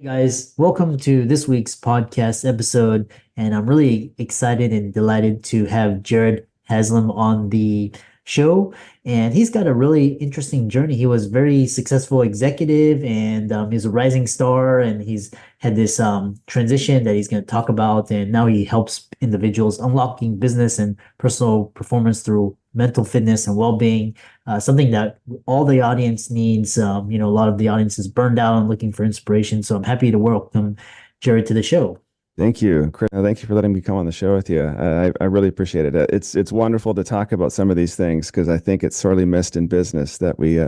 Hey guys, welcome to this week's podcast episode. And I'm really excited and delighted to have Jared Haslam on the show. And he's got a really interesting journey. He was very successful executive and he's a rising star. And he's had this transition that he's going to talk about. And now he helps individuals unlocking business and personal performance through mental fitness and well-being, something that all the audience needs. A lot of the audience is burned out and looking for inspiration. So I'm happy to welcome Jared to the show. Thank you, Chris. Thank you for letting me come on the show with you. I really appreciate it. It's wonderful to talk about some of these things because I think it's sorely missed in business that we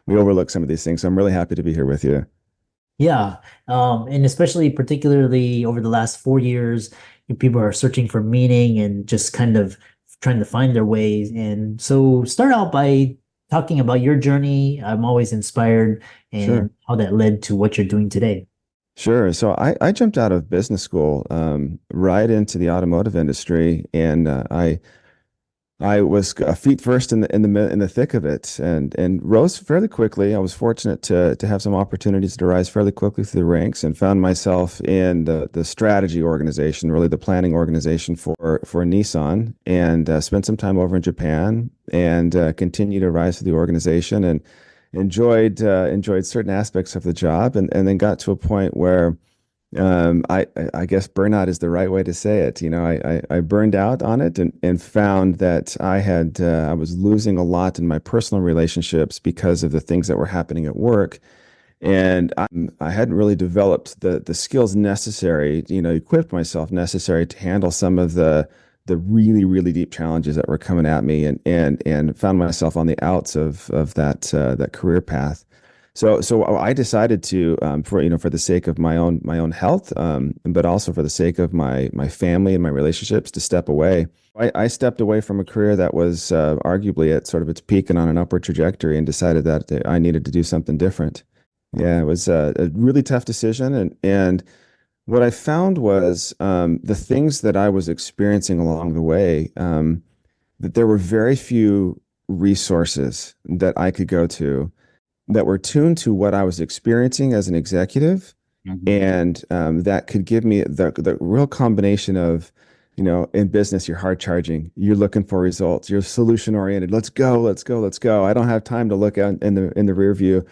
overlook some of these things. So I'm really happy to be here with you. Yeah. And especially particularly over the last 4 years, people are searching for meaning and just kind of trying to find their ways. And so start out by talking about your journey. I'm always inspired and Sure. how that led to what you're doing today. Sure. So I jumped out of business school right into the automotive industry, and I was feet first in the thick of it, and rose fairly quickly. I was fortunate to have some opportunities to rise fairly quickly through the ranks, and found myself in the strategy organization, really the planning organization for Nissan, and spent some time over in Japan, and continued to rise through the organization, and enjoyed certain aspects of the job, and then got to a point where I guess burnout is the right way to say it. I burned out on it, and found that I was losing a lot in my personal relationships because of the things that were happening at work. And I hadn't really developed the skills necessary, equipped myself necessary to handle some of the really, really deep challenges that were coming at me, and found myself on the outs of that career path. So I decided to, for the sake of my own health, but also for the sake of my family and my relationships, to step away. I stepped away from a career that was arguably at sort of its peak and on an upward trajectory, and decided that I needed to do something different. Yeah, it was a really tough decision, and what I found was the things that I was experiencing along the way, that there were very few resources that I could go to that were tuned to what I was experiencing as an executive, Mhm. and that could give me the real combination of, in business, you're hard charging, you're looking for results, you're solution oriented. Let's go, let's go, let's go. I don't have time to look out in the rear view.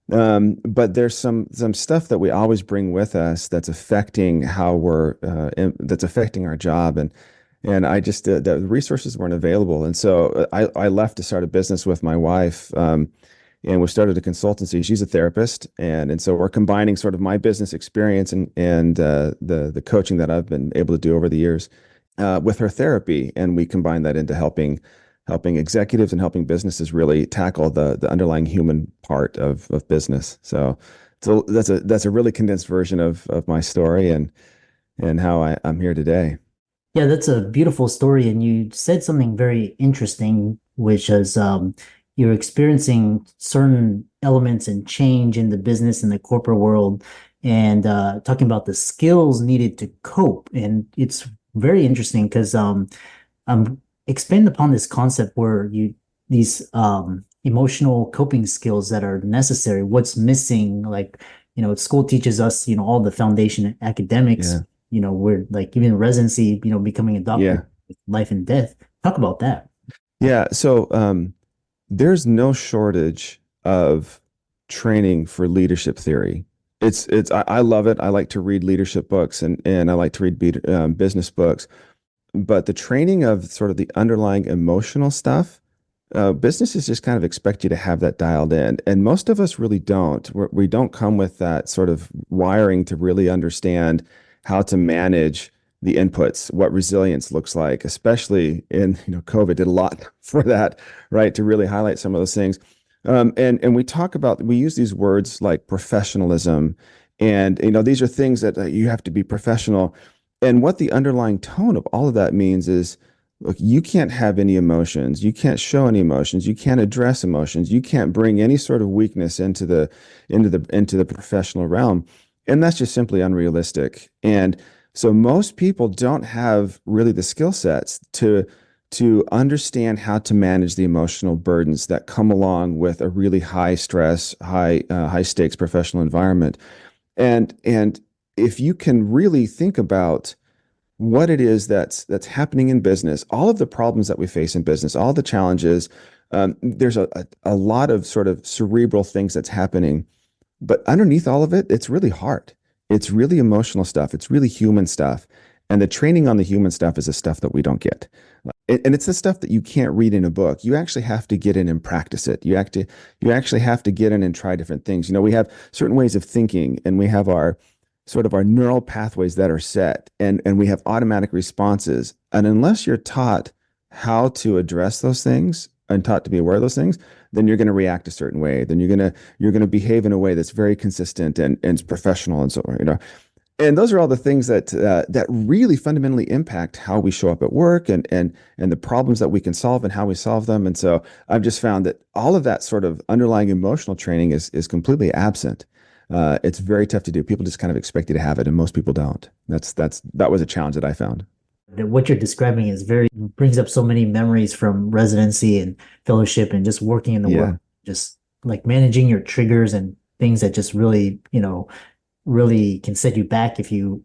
But there's some stuff that we always bring with us that's affecting how that's affecting our job, and I just the resources weren't available, and so I left to start a business with my wife. And we started a consultancy. She's a therapist, and so we're combining sort of my business experience and the coaching that I've been able to do over the years with her therapy, and we combine that into helping executives and helping businesses really tackle the underlying human part of business. So that's a really condensed version of my story and how I'm here today. Yeah, that's a beautiful story. And you said something very interesting, which is you're experiencing certain elements and change in the business and the corporate world, and talking about the skills needed to cope. And it's very interesting because expand upon this concept where these emotional coping skills that are necessary, what's missing, like, school teaches us, all the foundation academics, Yeah. we're like even residency, becoming a doctor, Yeah. life and death. Talk about that. Yeah. So there's no shortage of training for leadership theory. I love it. I like to read leadership books, and I like to read business books. But the training of sort of the underlying emotional stuff, businesses just kind of expect you to have that dialed in. And most of us really don't. We don't come with that sort of wiring to really understand how to manage the inputs, what resilience looks like, especially in, COVID did a lot for that, right? To really highlight some of those things. And we use these words like professionalism. And, these are things that you have to be professional. And what the underlying tone of all of that means is, look, you can't have any emotions. You can't show any emotions. You can't address emotions. You can't bring any sort of weakness into the professional realm. And that's just simply unrealistic. And so most people don't have really the skill sets to understand how to manage the emotional burdens that come along with a really high stress, high stakes professional environment. And if you can really think about what it is that's happening in business, all of the problems that we face in business, all the challenges, there's a lot of sort of cerebral things that's happening, but underneath all of it, it's really hard. It's really emotional stuff. It's really human stuff. And the training on the human stuff is the stuff that we don't get. And it's the stuff that you can't read in a book. You actually have to get in and practice it. You actually have to get in and try different things. We have certain ways of thinking, and we have our sort of our neural pathways that are set, and we have automatic responses. And unless you're taught how to address those things and taught to be aware of those things, then you're going to react a certain way. Then you're going to behave in a way that's very consistent and professional and so on. And those are all the things that really fundamentally impact how we show up at work and the problems that we can solve and how we solve them. And so I've just found that all of that sort of underlying emotional training is completely absent. It's very tough to do. People just kind of expect you to have it, and most people don't. That was a challenge that I found. What you're describing is very brings up so many memories from residency and fellowship and just working in the work, Yeah. just like managing your triggers and things that just really, really can set you back if you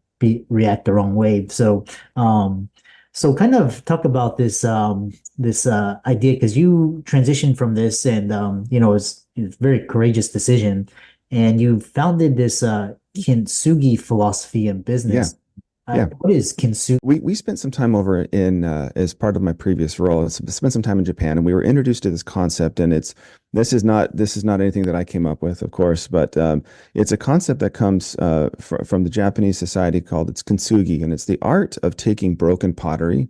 react the wrong way. So kind of talk about this idea because you transitioned from this and it's a very courageous decision, and you founded this Kintsugi philosophy in Yeah. business. Yeah. What is Kintsugi? We spent some time over in as part of my previous role. Spent some time in Japan, and we were introduced to this concept. And this is not anything that I came up with, of course, but it's a concept that comes from the Japanese society called it's Kintsugi, and it's the art of taking broken pottery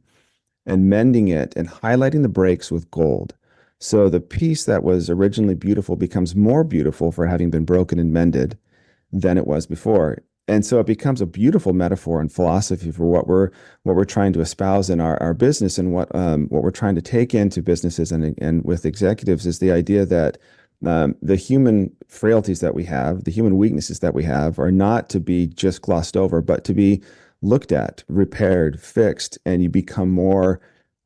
and mending it and highlighting the breaks with gold. So the piece that was originally beautiful becomes more beautiful for having been broken and mended than it was before. And so it becomes a beautiful metaphor and philosophy for what we're trying to espouse in our business, and what we're trying to take into businesses and with executives is the idea that the human frailties that we have, the human weaknesses that we have, are not to be just glossed over, but to be looked at, repaired, fixed, and you become more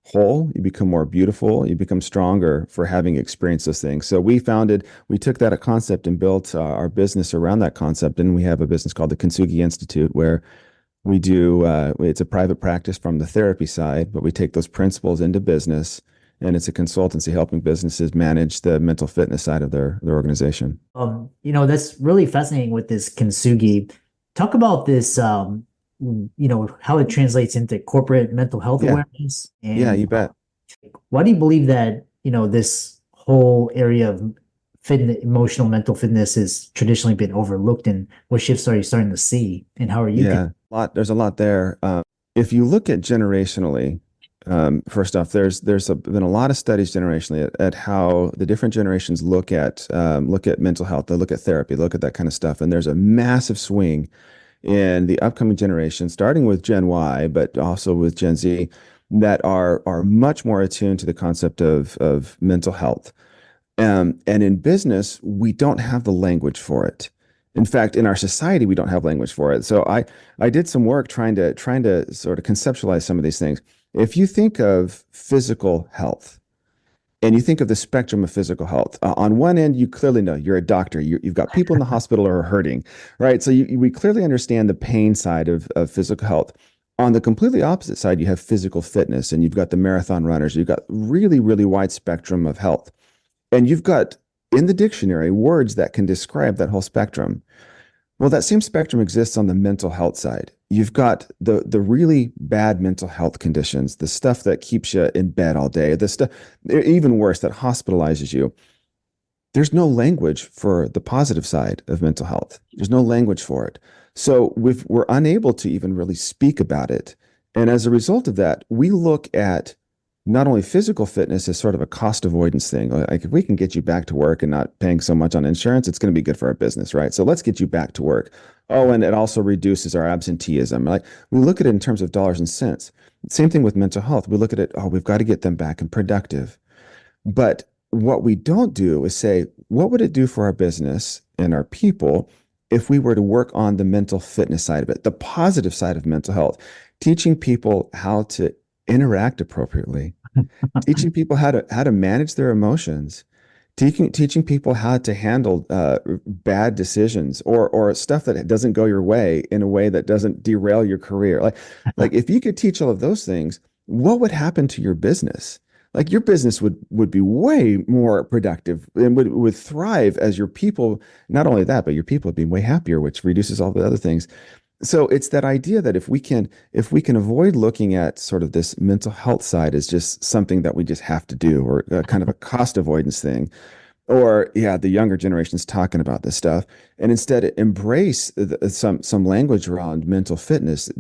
whole, you become more beautiful, you become stronger for having experienced those things. So we took that concept and built our business around that concept. And we have a business called the Kintsugi Institute where we do, it's a private practice from the therapy side, but we take those principles into business. And it's a consultancy helping businesses manage the mental fitness side of their organization. That's really fascinating with this Kintsugi. Talk about this, how it translates into corporate mental health Yeah. awareness. Yeah, And you bet. why do you believe that, this whole area of fitness, emotional mental fitness has traditionally been overlooked, and what shifts are you starting to see, and how are you? Yeah, there's a lot there. If you look at generationally, first off, been a lot of studies generationally at how the different generations look at mental health. They look at therapy, look at that kind of stuff, and there's a massive swing in the upcoming generation, starting with Gen Y, but also with Gen Z, that are much more attuned to the concept of mental health. And in business, we don't have the language for it. In fact, in our society, we don't have language for it. So I did some work trying to sort of conceptualize some of these things. If you think of physical health, and you think of the spectrum of physical health. On one end, you clearly know you're a doctor. You've got people in the hospital who are hurting, right? So we clearly understand the pain side of physical health. On the completely opposite side, you have physical fitness, and you've got the marathon runners. You've got really, really wide spectrum of health. And you've got in the dictionary words that can describe that whole spectrum. Well, that same spectrum exists on the mental health side. You've got the really bad mental health conditions, the stuff that keeps you in bed all day, the stuff even worse that hospitalizes you. There's no language for the positive side of mental health. There's no language for it. So we're unable to even really speak about it. And as a result of that, we look at not only physical fitness as sort of a cost avoidance thing. Like if we can get you back to work and not paying so much on insurance, it's going to be good for our business, right? So let's get you back to work. Oh, and it also reduces our absenteeism. Like we look at it in terms of dollars and cents. Same thing with mental health. We look at it, oh, we've got to get them back and productive. But what we don't do is say, what would it do for our business and our people if we were to work on the mental fitness side of it, the positive side of mental health, teaching people how to interact appropriately, teaching people how to manage their emotions, teaching people how to handle bad decisions or stuff that doesn't go your way in a way that doesn't derail your career. Like if you could teach all of those things, what would happen to your business? Like your business would be way more productive and would thrive as your people. Not only that, but your people would be way happier, which reduces all the other things. So it's that idea that if we can avoid looking at sort of this mental health side as just something that we just have to do, or kind of a cost avoidance thing, or yeah, the younger generation's talking about this stuff, and instead embrace some language around mental fitness.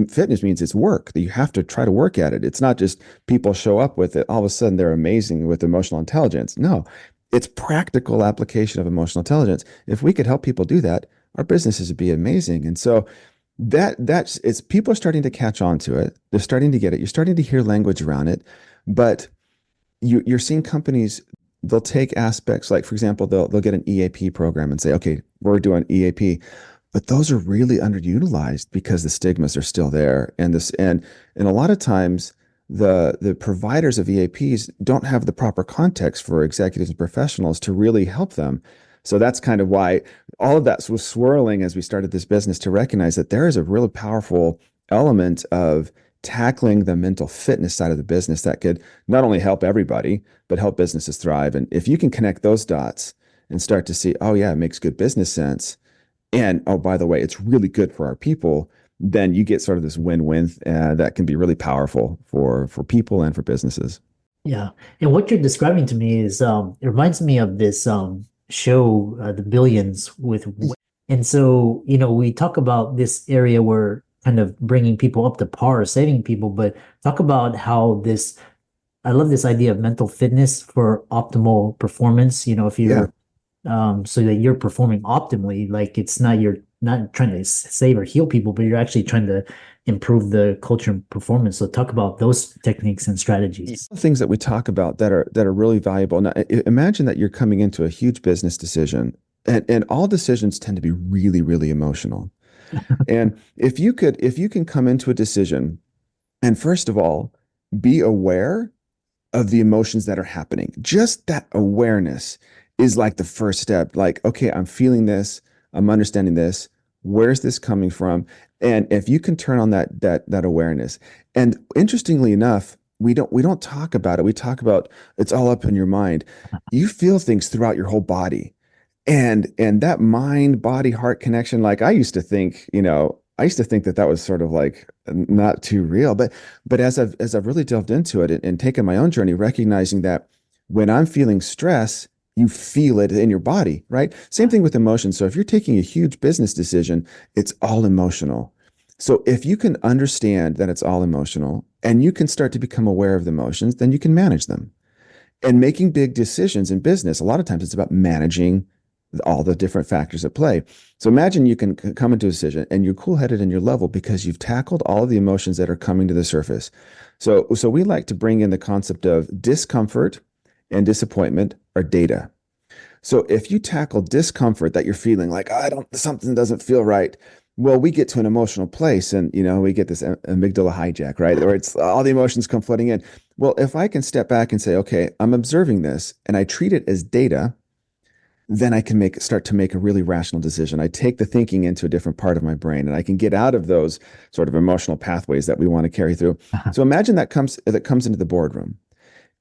Fitness means it's work, that you have to try to work at it. It's not just people show up with it, all of a sudden they're amazing with emotional intelligence. No, it's practical application of emotional intelligence. If we could help people do that, our businesses would be amazing. And so that's it's people are starting to catch on to it. They're starting to get it. You're starting to hear language around it, but you're seeing companies, they'll take aspects like, for example, they'll get an EAP program and say, okay, we're doing EAP, but those are really underutilized because the stigmas are still there, and a lot of times the providers of EAPs don't have the proper context for executives and professionals to really help them. So that's kind of why all of that was swirling as we started this business, to recognize that there is a really powerful element of tackling the mental fitness side of the business that could not only help everybody, but help businesses thrive. And if you can connect those dots and start to see, oh, yeah, it makes good business sense. And oh, by the way, it's really good for our people, then you get sort of this win-win that can be really powerful for people and for businesses. Yeah. And what you're describing to me is it reminds me of this show, The Billions with and so, we talk about this area where kind of bringing people up to par, saving people, but talk about how this I love this idea of mental fitness for optimal performance. If Yeah. you're so that you're performing optimally, like you're not trying to save or heal people, but you're actually trying to improve the culture and performance. So talk about those techniques and strategies. Things that we talk about that are really valuable. Now, imagine that you're coming into a huge business decision, and all decisions tend to be really, really emotional. And if you can come into a decision and first of all, be aware of the emotions that are happening. Just that awareness is like the first step. Like, okay, I'm feeling this, I'm understanding this. Where's this coming from? And if you can turn on that awareness, and interestingly enough, we don't talk about it. We talk about it's all up in your mind. You feel things throughout your whole body, and that mind body heart connection. Like I used to think that was sort of like not too real, but as I've really delved into it and taken my own journey, recognizing that when I'm feeling stress, you feel it in your body, right? Same thing with emotion. So if you're taking a huge business decision, it's all emotional. So if you can understand that it's all emotional and you can start to become aware of the emotions, then you can manage them. And making big decisions in business, a lot of times it's about managing all the different factors at play. So imagine you can come into a decision and you're cool-headed and you're level because you've tackled all of the emotions that are coming to the surface. So we like to bring in the concept of discomfort and disappointment are data. So if you tackle discomfort that you're feeling like, something doesn't feel right, well, we get to an emotional place and, we get this amygdala hijack, right? Where it's all the emotions come flooding in. Well, if I can step back and say, okay, I'm observing this and I treat it as data, then I can start to make a really rational decision. I take the thinking into a different part of my brain and I can get out of those sort of emotional pathways that we want to carry through. So imagine that comes into the boardroom,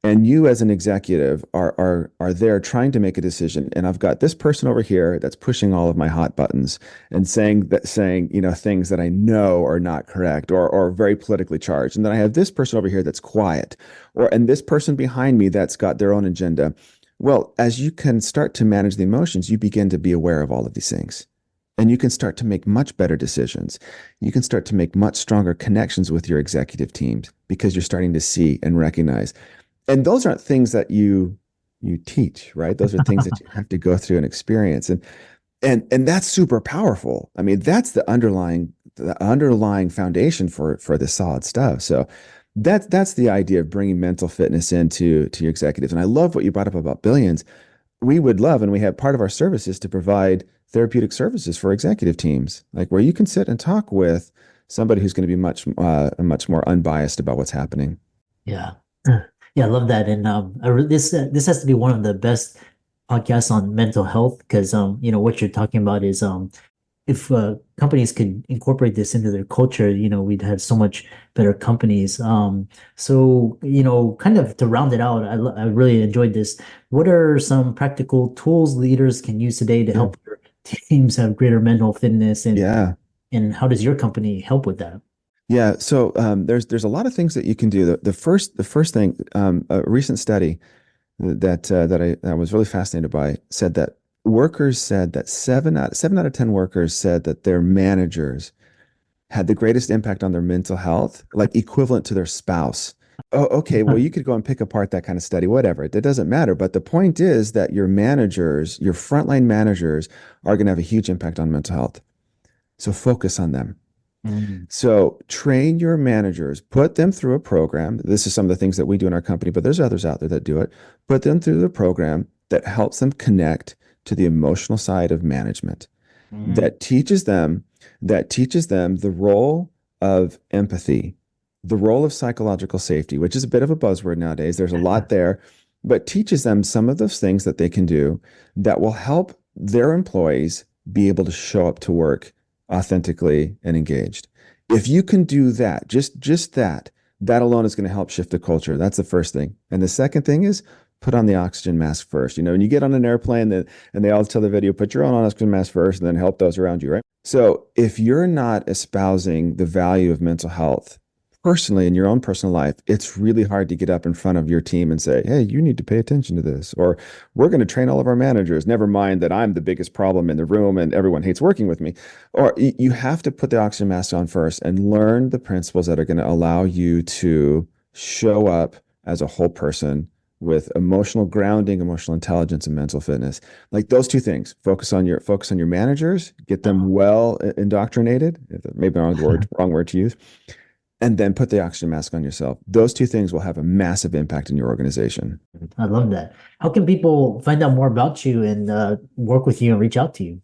and you as an executive are there trying to make a decision, and I've got this person over here that's pushing all of my hot buttons and saying things that I know are not correct or very politically charged. And then I have this person over here that's quiet, and this person behind me that's got their own agenda. Well, as you can start to manage the emotions, you begin to be aware of all of these things. And you can start to make much better decisions. You can start to make much stronger connections with your executive teams because you're starting to see and recognize. And those aren't things that you teach, right? Those are things that you have to go through and experience. And that's super powerful. I mean, that's the underlying foundation for the solid stuff. So that's the idea of bringing mental fitness into your executives. And I love what you brought up about billions. We would love, and we have part of our services to provide therapeutic services for executive teams, like where you can sit and talk with somebody who's going to be much more unbiased about what's happening. Yeah. Yeah, I love that. And this has to be one of the best podcast on mental health because what you're talking about is if companies could incorporate this into their culture, we'd have so much better companies. So, kind of to round it out, I really enjoyed this. What are some practical tools leaders can use today to Yeah. help their teams have greater mental fitness, Yeah. and how does your company help with that? Yeah. So there's a lot of things that you can do. The first thing, a recent study that I was really fascinated by said that workers said that seven out of 10 workers said that their managers had the greatest impact on their mental health, like equivalent to their spouse. Oh, okay. Well, you could go and pick apart that kind of study, whatever. It doesn't matter. But the point is that your managers, your frontline managers, are going to have a huge impact on mental health. So focus on them. Mm, So train your managers, put them through a program. This is some of the things that we do in our company, but there's others out there that do it. Put them through the program that helps them connect to the emotional side of management, mm, that teaches them the role of empathy, the role of psychological safety, which is a bit of a buzzword nowadays. There's a lot there, but teaches them some of those things that they can do that will help their employees be able to show up to work authentically and engaged. If you can do that, just that alone is going to help shift the culture. That's the first thing. And the second thing is put on the oxygen mask first. When you get on an airplane and they all tell the video, put your own oxygen mask first and then help those around you, right? So if you're not espousing the value of mental health personally in your own personal life, it's really hard to get up in front of your team and say, hey, you need to pay attention to this. Or we're going to train all of our managers. Never mind that I'm the biggest problem in the room and everyone hates working with me. Or you have to put the oxygen mask on first and learn the principles that are going to allow you to show up as a whole person with emotional grounding, emotional intelligence, and mental fitness. Like those two things. Focus on your managers, get them well indoctrinated. Maybe wrong word to use, and then put the oxygen mask on yourself. Those two things will have a massive impact in your organization. I love that. How can people find out more about you and work with you and reach out to you?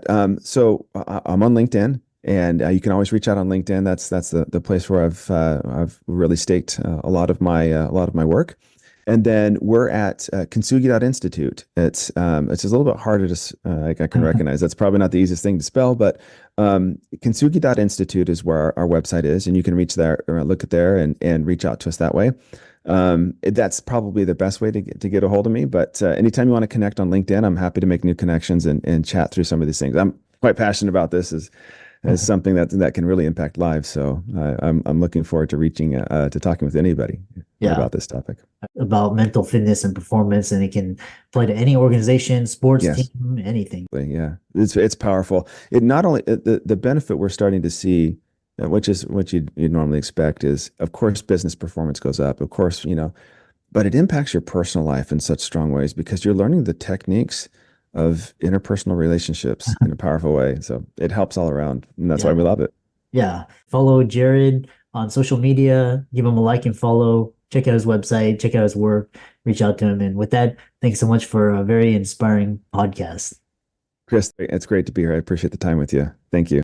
I'm on LinkedIn, and you can always reach out on LinkedIn. That's the place where I've really staked a lot of my work. And then we're at Kintsugi Institute. It's just a little bit harder to I can recognize. That's probably not the easiest thing to spell, but Kintsugi Institute is where our website is, and you can reach there or look at there and reach out to us that way. That's probably the best way to get a hold of me. But anytime you want to connect on LinkedIn, I'm happy to make new connections and chat through some of these things. I'm quite passionate about this as something that can really impact lives. So I'm looking forward to reaching to talking with anybody Yeah, about this topic. about mental fitness and performance, and it can apply to any organization, sports Yes. team, anything. Yeah, it's powerful. It not only the benefit we're starting to see, which is what you'd normally expect, is of course business performance goes up, of course, but it impacts your personal life in such strong ways because you're learning the techniques of interpersonal relationships in a powerful way. So it helps all around, and that's why Yeah. we love it. Yeah. Follow Jared on social media, give him a like and follow, check out his website, check out his work, reach out to him. And with that, thanks so much for a very inspiring podcast. Chris, it's great to be here. I appreciate the time with you. Thank you.